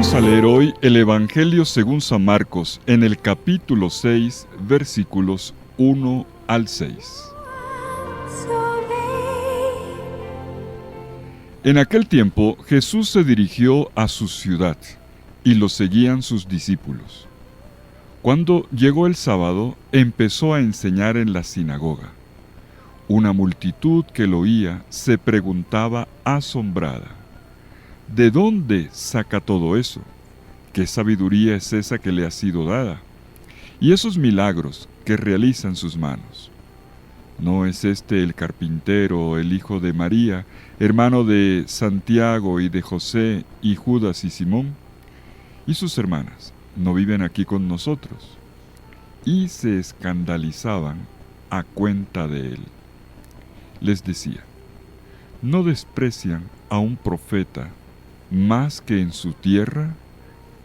Vamos a leer hoy el Evangelio según San Marcos, en el capítulo 6, versículos 1 al 6. En aquel tiempo Jesús se dirigió a su ciudad, y lo seguían sus discípulos. Cuando llegó el sábado, empezó a enseñar en la sinagoga. Una multitud que lo oía se preguntaba asombrada: ¿de dónde saca todo eso? ¿Qué sabiduría es esa que le ha sido dada? ¿Y esos milagros que realizan sus manos? ¿No es este el carpintero, el hijo de María, hermano de Santiago y de José y Judas y Simón? ¿Y sus hermanas no viven aquí con nosotros? Y se escandalizaban a cuenta de él. Les decía: ¿no desprecian a un profeta más que en su tierra,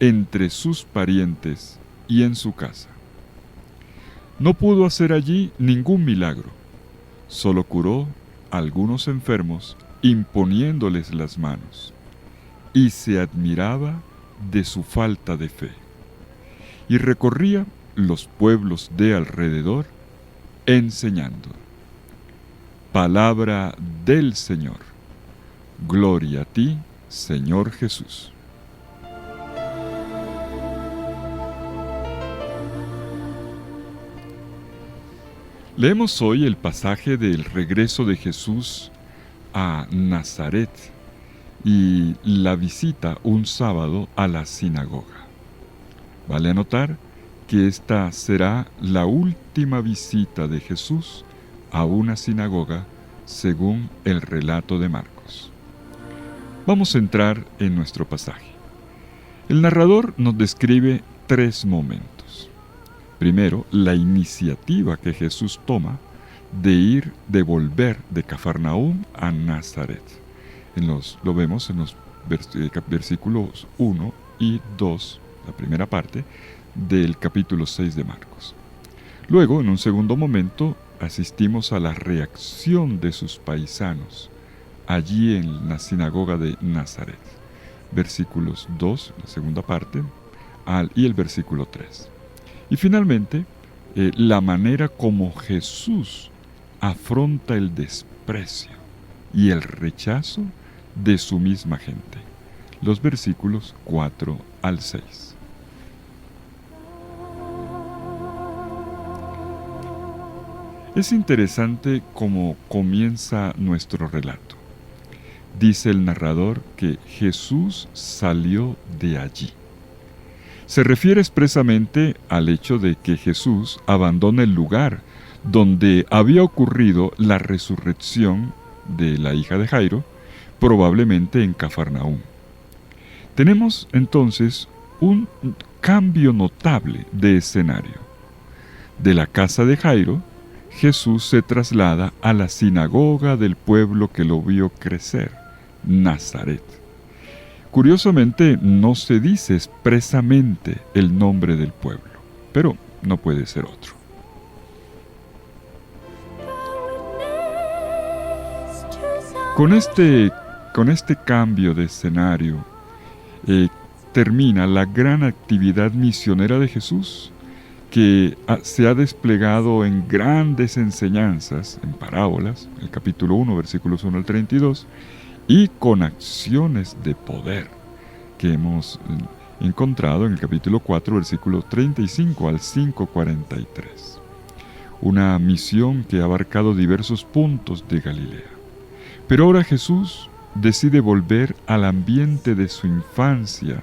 entre sus parientes y en su casa? No pudo hacer allí ningún milagro, solo curó a algunos enfermos imponiéndoles las manos, y se admiraba de su falta de fe. Y recorría los pueblos de alrededor enseñando. Palabra del Señor. Gloria a ti, Señor Jesús. Leemos hoy el pasaje del regreso de Jesús a Nazaret y la visita un sábado a la sinagoga. Vale anotar que esta será la última visita de Jesús a una sinagoga según el relato de Marcos. Vamos a entrar en nuestro pasaje. El narrador nos describe tres momentos. Primero, la iniciativa que Jesús toma de volver de Cafarnaúm a Nazaret. Lo vemos en los versículos 1 y 2, la primera parte, del capítulo 6 de Marcos. Luego, en un segundo momento, asistimos a la reacción de sus paisanos allí en la sinagoga de Nazaret. Versículos 2, la segunda parte, y el versículo 3. Y finalmente, la manera como Jesús afronta el desprecio y el rechazo de su misma gente. Los versículos 4 al 6. Es interesante cómo comienza nuestro relato. Dice el narrador que Jesús salió de allí. Se refiere expresamente al hecho de que Jesús abandona el lugar donde había ocurrido la resurrección de la hija de Jairo, probablemente en Cafarnaúm. Tenemos entonces un cambio notable de escenario. De la casa de Jairo, Jesús se traslada a la sinagoga del pueblo que lo vio crecer, Nazaret. Curiosamente, no se dice expresamente el nombre del pueblo, pero no puede ser otro. Con este cambio de escenario, termina la gran actividad misionera de Jesús, que se ha desplegado en grandes enseñanzas, en parábolas, el capítulo 1, versículos 1 al 32, y con acciones de poder, que hemos encontrado en el capítulo 4, versículo 35 al 5:43. Una misión que ha abarcado diversos puntos de Galilea. Pero ahora Jesús decide volver al ambiente de su infancia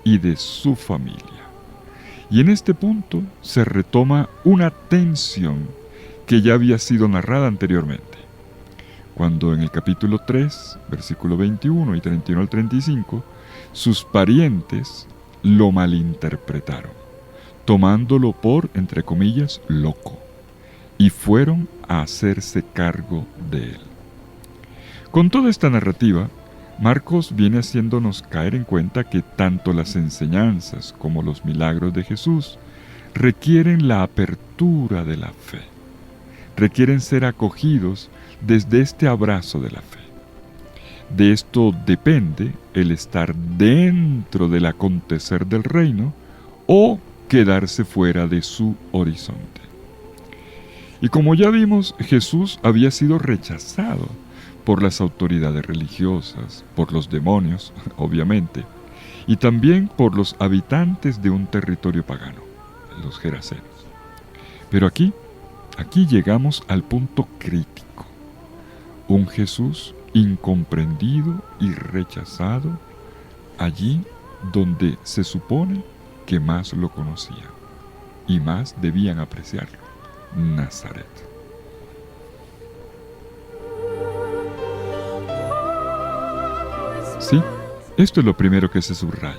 y de su familia. Y en este punto se retoma una tensión que ya había sido narrada anteriormente, cuando en el capítulo 3, versículo 21 y 31 al 35, sus parientes lo malinterpretaron, tomándolo por, entre comillas, loco, y fueron a hacerse cargo de él. Con toda esta narrativa, Marcos viene haciéndonos caer en cuenta que tanto las enseñanzas como los milagros de Jesús requieren la apertura de la fe, requieren ser acogidos desde este abrazo de la fe. De esto depende el estar dentro del acontecer del reino o quedarse fuera de su horizonte. Y como ya vimos, Jesús había sido rechazado por las autoridades religiosas, por los demonios, obviamente, y también por los habitantes de un territorio pagano, los gerasenos. Pero aquí llegamos al punto crítico. Un Jesús incomprendido y rechazado allí donde se supone que más lo conocían y más debían apreciarlo, Nazaret. Sí, esto es lo primero que se subraya.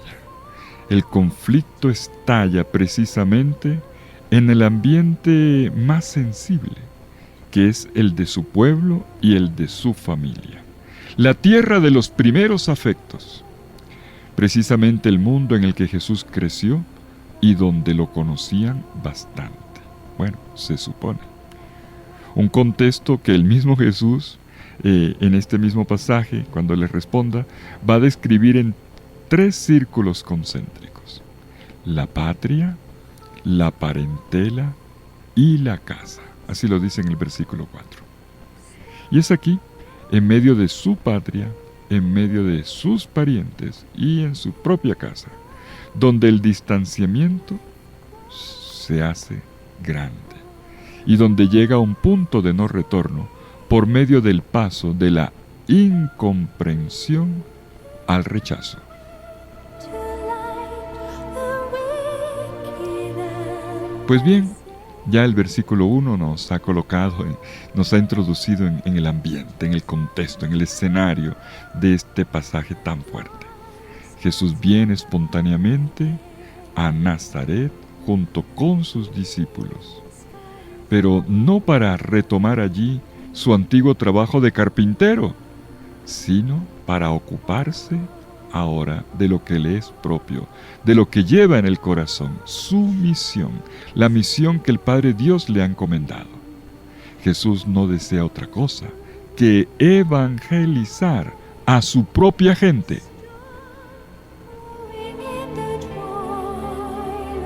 El conflicto estalla precisamente en el ambiente más sensible, que es el de su pueblo y el de su familia. La tierra de los primeros afectos, precisamente el mundo en el que Jesús creció y donde lo conocían bastante. Bueno, se supone. Un contexto que el mismo Jesús, en este mismo pasaje, cuando le responda, va a describir en 3 círculos concéntricos: la patria, la parentela y la casa. Así lo dice en el versículo 4. Y es aquí, en medio de su patria, en medio de sus parientes y en su propia casa, donde el distanciamiento se hace grande y donde llega a un punto de no retorno por medio del paso de la incomprensión al rechazo. Pues bien, ya el versículo 1 nos ha colocado, nos ha introducido en el ambiente, en el contexto, en el escenario de este pasaje tan fuerte. Jesús viene espontáneamente a Nazaret junto con sus discípulos, pero no para retomar allí su antiguo trabajo de carpintero, sino para ocuparse ahora de lo que le es propio, de lo que lleva en el corazón, su misión, la misión que el Padre Dios le ha encomendado. Jesús no desea otra cosa que evangelizar a su propia gente.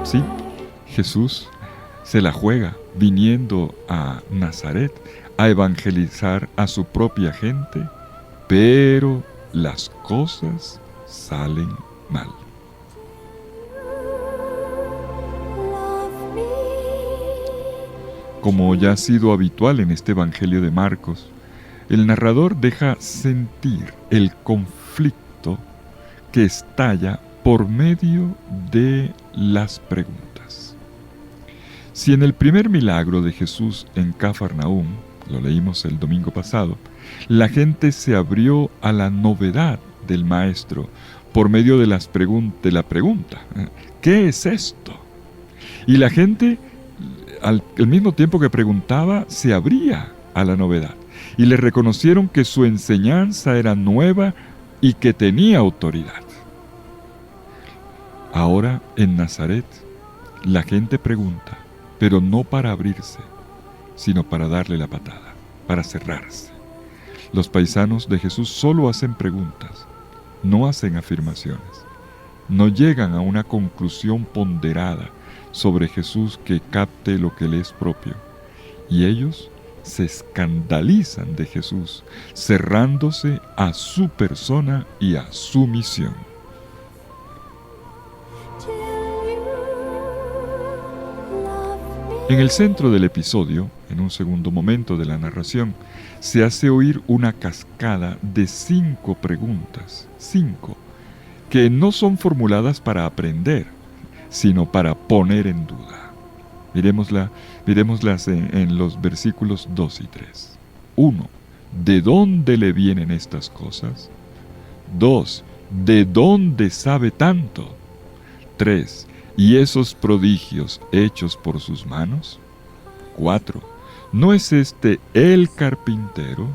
Sí, Jesús se la juega viniendo a Nazaret a evangelizar a su propia gente, pero las cosas salen mal. Como ya ha sido habitual en este Evangelio de Marcos, el narrador deja sentir el conflicto que estalla por medio de las preguntas. Si en el primer milagro de Jesús en Cafarnaúm, lo leímos el domingo pasado, la gente se abrió a la novedad del Maestro por medio de la pregunta, ¿qué es esto? Y la gente, al mismo tiempo que preguntaba, se abría a la novedad y le reconocieron que su enseñanza era nueva y que tenía autoridad. Ahora en Nazaret, la gente pregunta, pero no para abrirse, sino para darle la patada, para cerrarse. Los paisanos de Jesús solo hacen preguntas, no hacen afirmaciones, no llegan a una conclusión ponderada sobre Jesús que capte lo que le es propio, y ellos se escandalizan de Jesús, cerrándose a su persona y a su misión. En el centro del episodio, en un segundo momento de la narración, se hace oír una cascada de 5 preguntas, 5, que no son formuladas para aprender, sino para poner en duda. Miremoslas en los versículos 2 y 3. 1. ¿De dónde le vienen estas cosas? 2. ¿De dónde sabe tanto? 3. ¿Y esos prodigios hechos por sus manos? 4. ¿No es este el carpintero,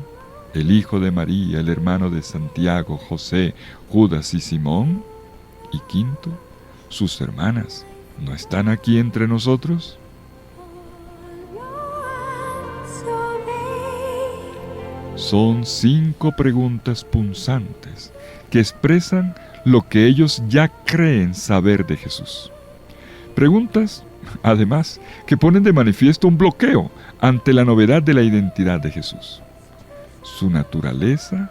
el hijo de María, el hermano de Santiago, José, Judas y Simón? Y 5. ¿Sus hermanas no están aquí entre nosotros? Son 5 preguntas punzantes que expresan lo que ellos ya creen saber de Jesús. Preguntas, además, que ponen de manifiesto un bloqueo ante la novedad de la identidad de Jesús, su naturaleza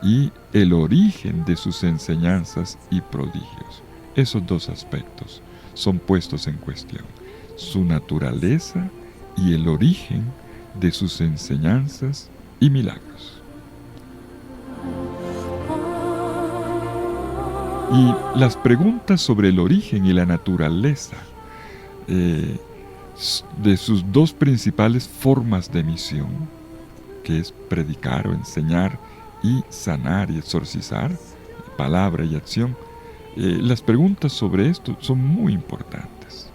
y el origen de sus enseñanzas y prodigios. Esos 2 aspectos son puestos en cuestión: su naturaleza y el origen de sus enseñanzas y milagros. Y las preguntas sobre el origen y la naturaleza de sus 2 principales formas de misión, que es predicar o enseñar y sanar y exorcizar, palabra y acción, las preguntas sobre esto son muy importantes.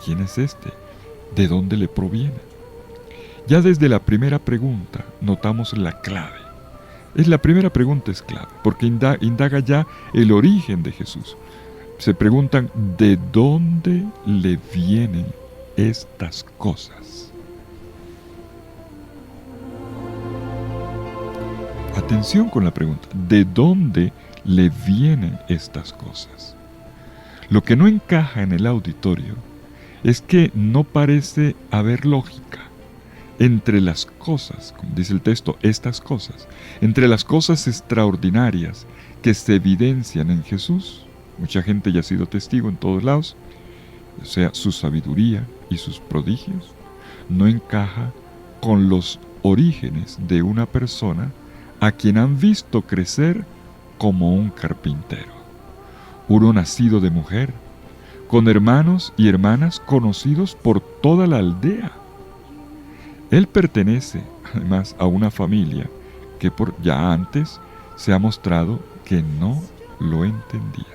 ¿Quién es este? ¿De dónde le proviene? Ya desde la primera pregunta notamos la clave. La primera pregunta es clave, porque indaga ya el origen de Jesús. Se preguntan, ¿de dónde le vienen estas cosas? Atención con la pregunta, ¿de dónde le vienen estas cosas? Lo que no encaja en el auditorio es que no parece haber lógica entre las cosas, como dice el texto, estas cosas, entre las cosas extraordinarias que se evidencian en Jesús. Mucha gente ya ha sido testigo en todos lados, o sea, su sabiduría y sus prodigios, no encaja con los orígenes de una persona a quien han visto crecer como un carpintero, uno nacido de mujer, con hermanos y hermanas conocidos por toda la aldea. Él pertenece, además, a una familia que ya antes se ha mostrado que no lo entendía.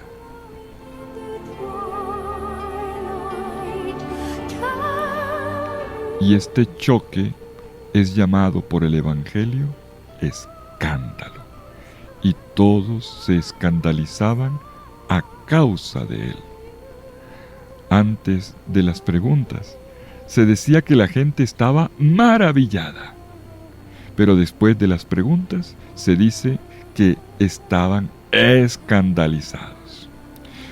Y este choque es llamado por el Evangelio escándalo. Y todos se escandalizaban a causa de él. Antes de las preguntas, se decía que la gente estaba maravillada. Pero después de las preguntas, se dice que estaban escandalizados.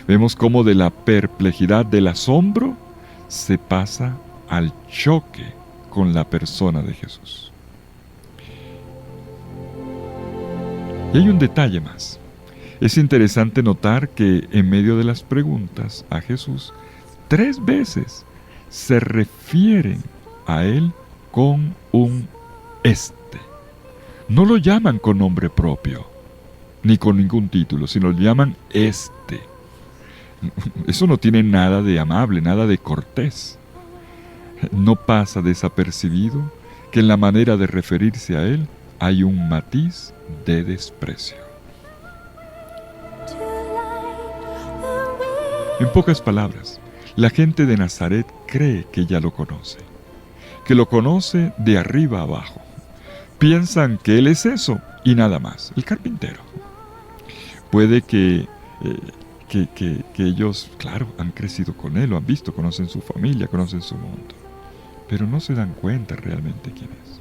Vemos cómo de la perplejidad del asombro se pasa al choque con la persona de Jesús. Y hay un detalle más. Es interesante notar que en medio de las preguntas a Jesús, 3 veces se refieren a él con un este. No lo llaman con nombre propio, ni con ningún título, sino lo llaman este. Eso no tiene nada de amable, nada de cortés. No pasa desapercibido que en la manera de referirse a él hay un matiz de desprecio. En pocas palabras, la gente de Nazaret cree que ya lo conoce, que lo conoce de arriba abajo. Piensan que él es eso y nada más, el carpintero. Puede que ellos, claro, han crecido con él, lo han visto, conocen su familia, conocen su mundo, pero no se dan cuenta realmente quién es.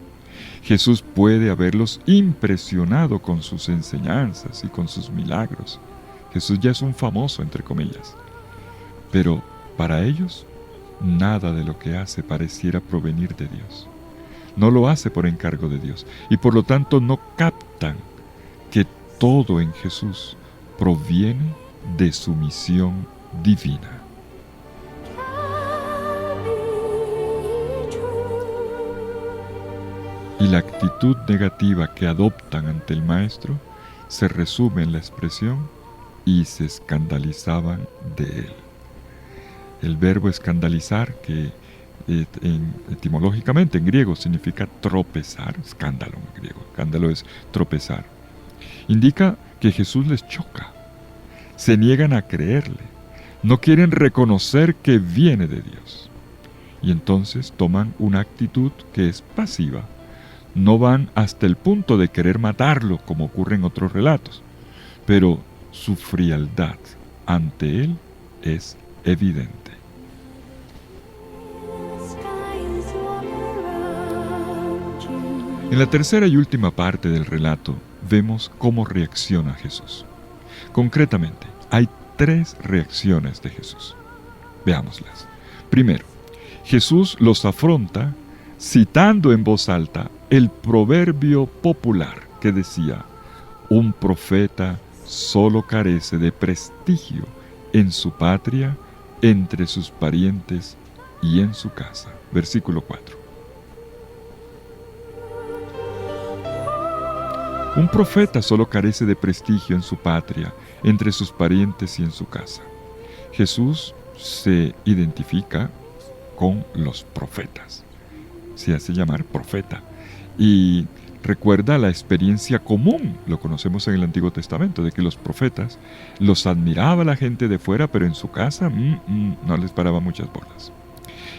Jesús puede haberlos impresionado con sus enseñanzas y con sus milagros. Jesús ya es un famoso, entre comillas, pero para ellos, nada de lo que hace pareciera provenir de Dios. No lo hace por encargo de Dios y por lo tanto no captan que todo en Jesús proviene de su misión divina. Y la actitud negativa que adoptan ante el Maestro se resume en la expresión y se escandalizaban de él. El verbo escandalizar, que etimológicamente en griego significa tropezar, escándalo en griego, escándalo es tropezar, indica que Jesús les choca, se niegan a creerle, no quieren reconocer que viene de Dios, y entonces toman una actitud que es pasiva, no van hasta el punto de querer matarlo como ocurre en otros relatos, pero su frialdad ante él es evidente. En la tercera y última parte del relato vemos cómo reacciona Jesús. Concretamente, hay 3 reacciones de Jesús. Veámoslas. Primero, Jesús los afronta citando en voz alta el proverbio popular que decía: un profeta solo carece de prestigio en su patria, entre sus parientes y en su casa. Versículo 4. Un profeta solo carece de prestigio en su patria, entre sus parientes y en su casa. Jesús se identifica con los profetas. Se hace llamar profeta. Y recuerda la experiencia común, lo conocemos en el Antiguo Testamento, de que los profetas los admiraba la gente de fuera, pero en su casa no les paraba muchas bolas.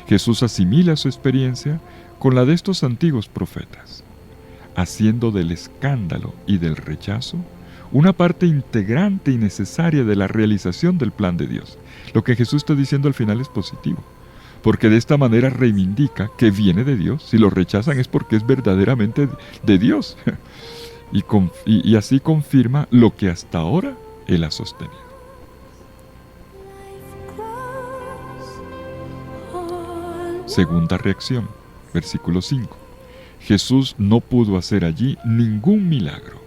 Jesús asimila su experiencia con la de estos antiguos profetas, haciendo del escándalo y del rechazo una parte integrante y necesaria de la realización del plan de Dios. Lo que Jesús está diciendo al final es positivo, porque de esta manera reivindica que viene de Dios. Si lo rechazan es porque es verdaderamente de Dios. y así confirma lo que hasta ahora Él ha sostenido. Segunda reacción, versículo 5. Jesús no pudo hacer allí ningún milagro,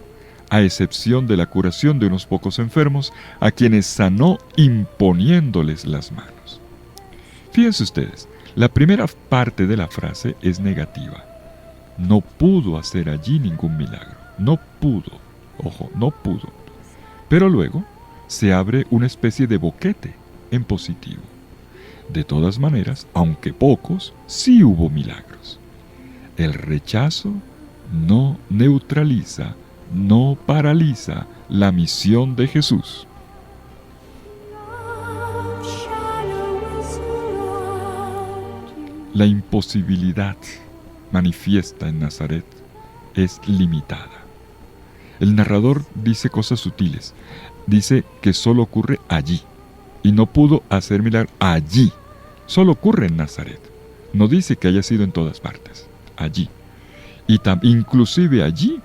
a excepción de la curación de unos pocos enfermos, a quienes sanó imponiéndoles las manos. Fíjense ustedes, la primera parte de la frase es negativa. No pudo hacer allí ningún milagro. No pudo. Ojo, no pudo. Pero luego se abre una especie de boquete en positivo. De todas maneras, aunque pocos, sí hubo milagros. El rechazo no neutraliza, no paraliza la misión de Jesús. La imposibilidad manifiesta en Nazaret es limitada. El narrador dice cosas sutiles. Dice que solo ocurre allí. Y no pudo hacer milagro allí. Solo ocurre en Nazaret. No dice que haya sido en todas partes. Allí. Y inclusive allí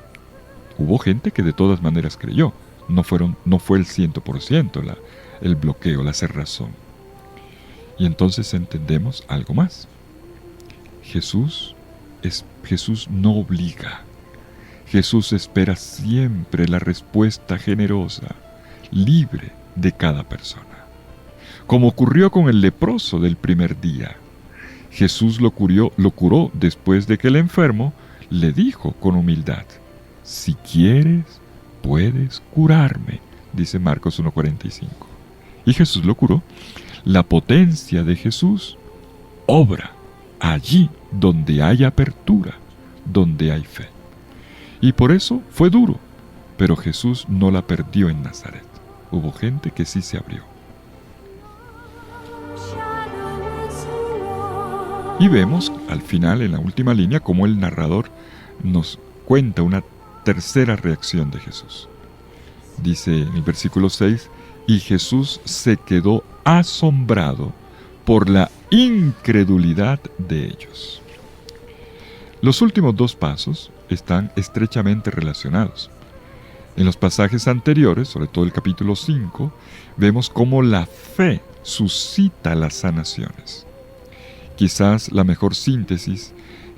hubo gente que de todas maneras creyó. No fue el 100% el bloqueo, la cerrazón. Y entonces entendemos algo más. Jesús no obliga. Jesús espera siempre la respuesta generosa, libre de cada persona. Como ocurrió con el leproso del primer día. Jesús lo curó después de que el enfermo le dijo con humildad: si quieres, puedes curarme, dice Marcos 1:45. Y Jesús lo curó. La potencia de Jesús obra allí donde hay apertura, donde hay fe. Y por eso fue duro, pero Jesús no la perdió en Nazaret. Hubo gente que sí se abrió. Y vemos al final, en la última línea, cómo el narrador nos cuenta una tercera reacción de Jesús. Dice en el versículo 6, y Jesús se quedó asombrado por la incredulidad de ellos. Los últimos 2 pasos están estrechamente relacionados. En los pasajes anteriores, sobre todo el capítulo 5, vemos cómo la fe suscita las sanaciones. Quizás la mejor síntesis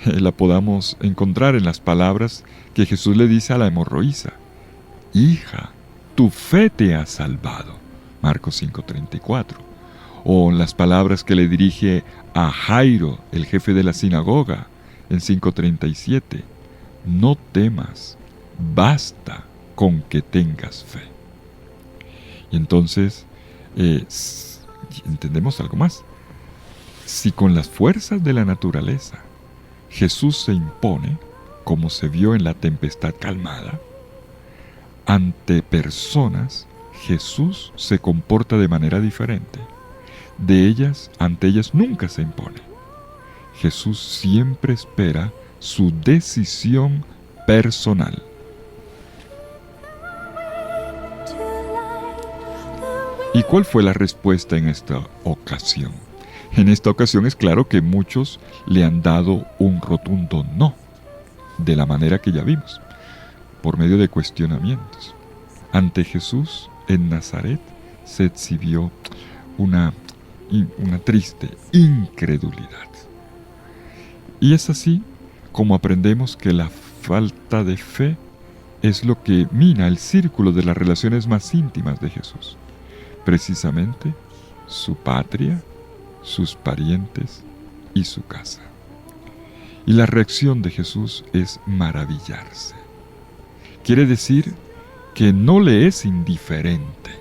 la podamos encontrar en las palabras que Jesús le dice a la hemorroísa: hija, tu fe te ha salvado. Marcos 5:34. O en las palabras que le dirige a Jairo, el jefe de la sinagoga, en 5:37. No temas, basta con que tengas fe. Y entonces entendemos algo más. Si con las fuerzas de la naturaleza Jesús se impone, como se vio en la tempestad calmada, ante personas Jesús se comporta de manera diferente. Ante ellas nunca se impone. Jesús siempre espera su decisión personal. ¿Y cuál fue la respuesta en esta ocasión? En esta ocasión es claro que muchos le han dado un rotundo no. de la manera que ya vimos, por medio de cuestionamientos. Ante Jesús en Nazaret se exhibió una triste incredulidad. Y es así como aprendemos que la falta de fe es lo que mina el círculo de las relaciones más íntimas de Jesús. Precisamente su patria, sus parientes y su casa. Y la reacción de Jesús es maravillarse. Quiere decir que no le es indiferente.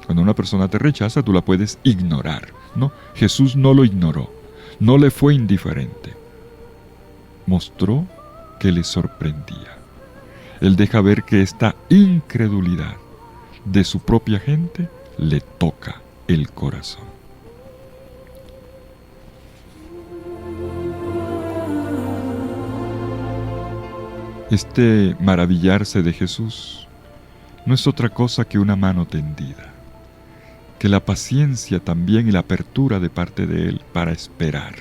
Cuando una persona te rechaza, tú la puedes ignorar. No, Jesús no lo ignoró, no le fue indiferente. Mostró que le sorprendía. Él deja ver que esta incredulidad de su propia gente le toca el corazón. Este maravillarse de Jesús no es otra cosa que una mano tendida, que la paciencia también y la apertura de parte de Él para esperar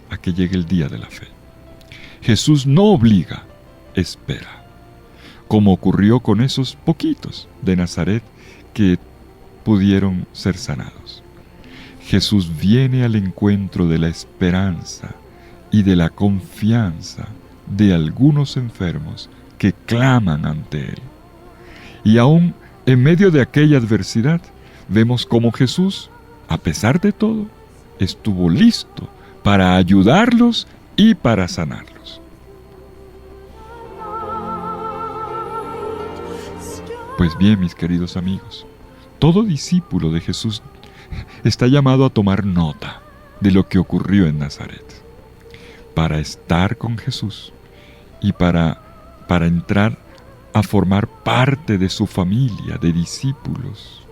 a que llegue el día de la fe. Jesús no obliga, espera, como ocurrió con esos poquitos de Nazaret que pudieron ser sanados. Jesús viene al encuentro de la esperanza y de la confianza de algunos enfermos que claman ante Él. Y aún en medio de aquella adversidad, vemos cómo Jesús, a pesar de todo, estuvo listo para ayudarlos y para sanarlos. Pues bien, mis queridos amigos, todo discípulo de Jesús está llamado a tomar nota de lo que ocurrió en Nazaret, para estar con Jesús y para entrar a formar parte de su familia de discípulos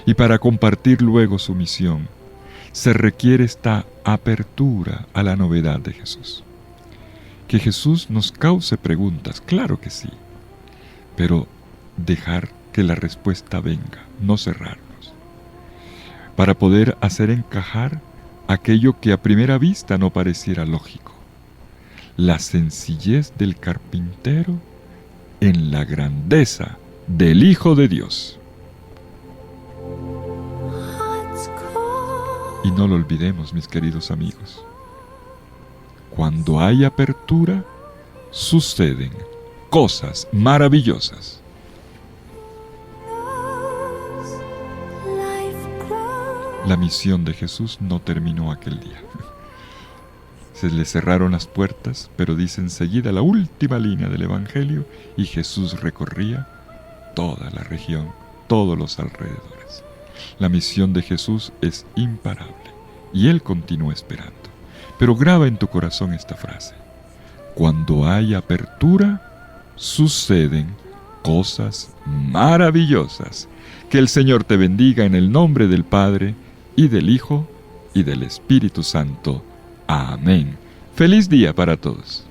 y para compartir luego su misión. Se requiere esta apertura a la novedad de Jesús. Que Jesús nos cause preguntas, claro que sí, pero dejar que la respuesta venga, no cerrarnos, para poder hacer encajar aquello que a primera vista no pareciera lógico. La sencillez del carpintero en la grandeza del Hijo de Dios. Y no lo olvidemos, mis queridos amigos. Cuando hay apertura, suceden cosas maravillosas. La misión de Jesús no terminó aquel día. Se le cerraron las puertas, pero dice enseguida la última línea del Evangelio, y Jesús recorría toda la región, todos los alrededores. La misión de Jesús es imparable, y Él continúa esperando. Pero graba en tu corazón esta frase: cuando hay apertura, suceden cosas maravillosas. Que el Señor te bendiga en el nombre del Padre, y del Hijo, y del Espíritu Santo. Amén. Feliz día para todos.